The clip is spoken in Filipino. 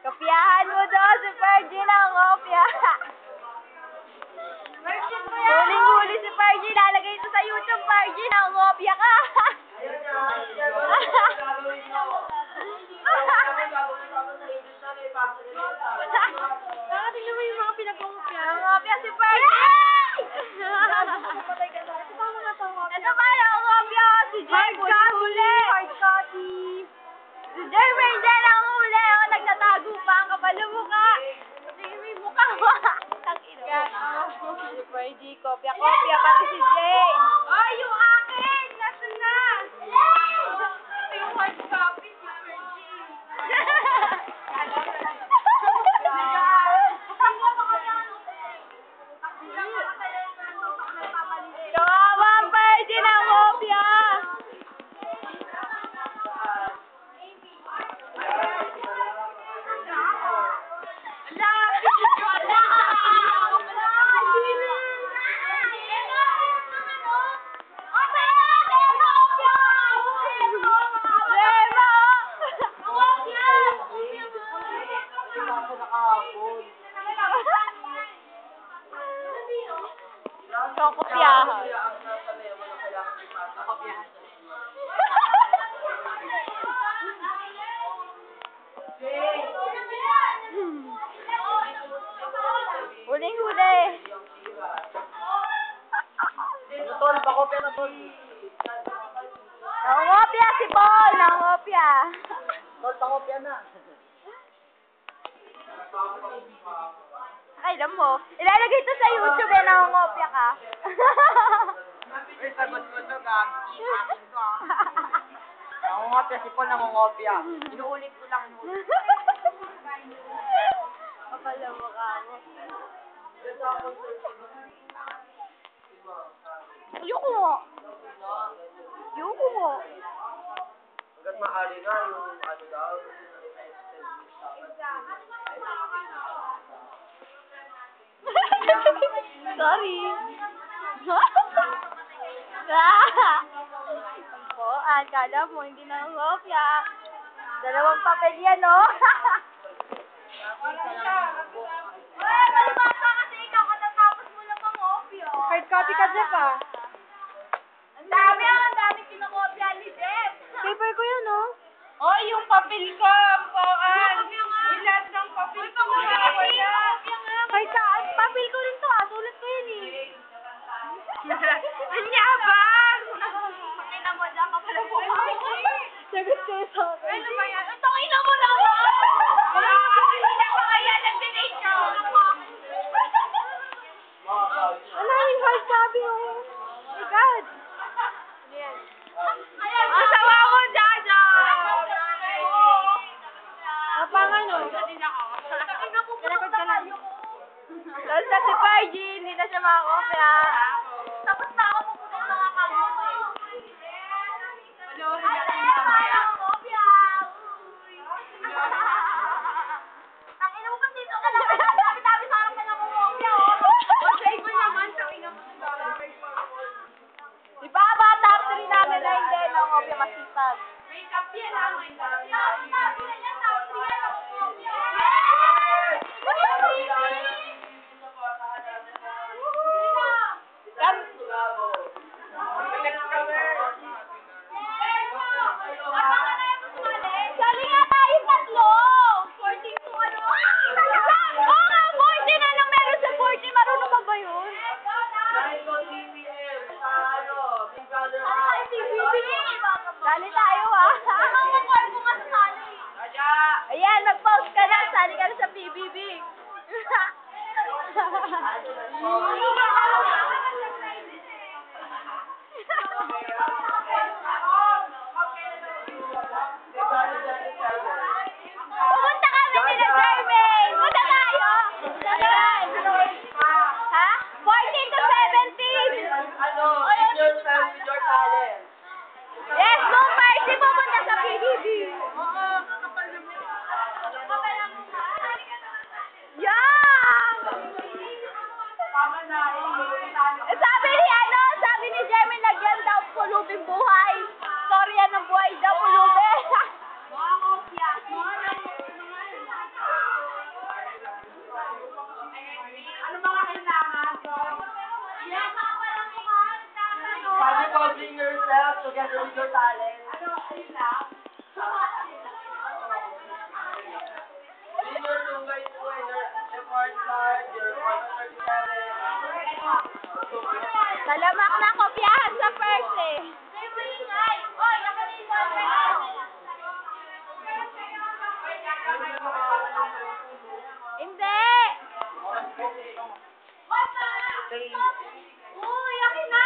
Kopyahan mo daw si Fergie ng kopya. Huling-huli si Fergie. Lalagay ito sa YouTube, Fergie. Nangopya ka. Tingnan mo yung mga pinag-kopya. Nangopya si Fergie. Ito ba nangopya? Si Jay huli. Si Jermaine din ang huli. O, nagtatago pa ang kapal ng mukha. Tingin mo yung mukha mo. Si Fergie, kopya-kopya. Pati si Jay. Ay, yung akin! Nasaan na? Ito yung hard copy, si Fergie. Kawawa ang Fergie ng kopya. Kopyahan. Huling-huli. Tol, pakopya na tol. Nangopya si Paul. Nangopya. Tol, pakopya na. Alam mo, ilalagay ito sa YouTube eh, nangopya ka. Uy, sagot ko to, gag. Akin to, ah. Nangungopya si Paul, nangungopya. Inuulit ko lang. Kapal ang mukha mo. Ayoko mo. Ayoko mo. Hanggat maaari nga yung ano daw. Sorry. Po, kala mo hindi nangopya. Dalawang papel yan, no? Malibata kasi ikaw katatapos mo lang mangopya. Hard copy ka, Jeff, ah. Ang dami kinokopya ni Jeff. Paper ko yun, oh. Oh, yung papel ko, Poan. Yung lahat ng papel ko. Hard ka, papel ko rin to, ah. Sulat ko yun, eh. Ang yabang! Pakina mo dyan ka pala po. Sagot kayo sa akin. Ano ba yan? Ito, ina mo naman! Hindi ko kaya nag-donate ka. Ano yung hard copy, oh. Oh my God. Ang sawa ko, Jaja! Kapangan, oh. Record ka lang. Tapos na si Fergie, hindi na siya makakopya. Tapos na ako pupunta sa mga kamo ko eh. Panoorin natin mamaya. Kopya! Tangina mo pa dito ka lang. Dami-dami sa akin ka lang kopya, oh. Say ko naman, tangina mo. Di ba ba, top 3 namin na hindi ng kopya masipag. May copy yan, ah. May copy. Top 3 yan, top 3 yan ang kopya. Sali nga tayo tatlo! 14 to ano? Oo nga, 14! Anong meron sa 14? Marunong ba ba yun? Sali tayo ah! Anong mag-call ko nga sa sali? Ayan, mag-post ka na! Sali ka na sa PBB! Pumunta kami nila Jermaine! Punta tayo! Saan? Ha? 14 to 17! Yes, no mercy! Pupunta sa PBB! Oo, kakapal na mo. Yeah! Tama na, eh. believing in yourself together with your talent. Ayun lang. Senior Sungay winner, report card, your 137. Talamak na kopyahan sa first eh. Say mo ingay. Oy, nakalito. Hindi! Uy, akin na!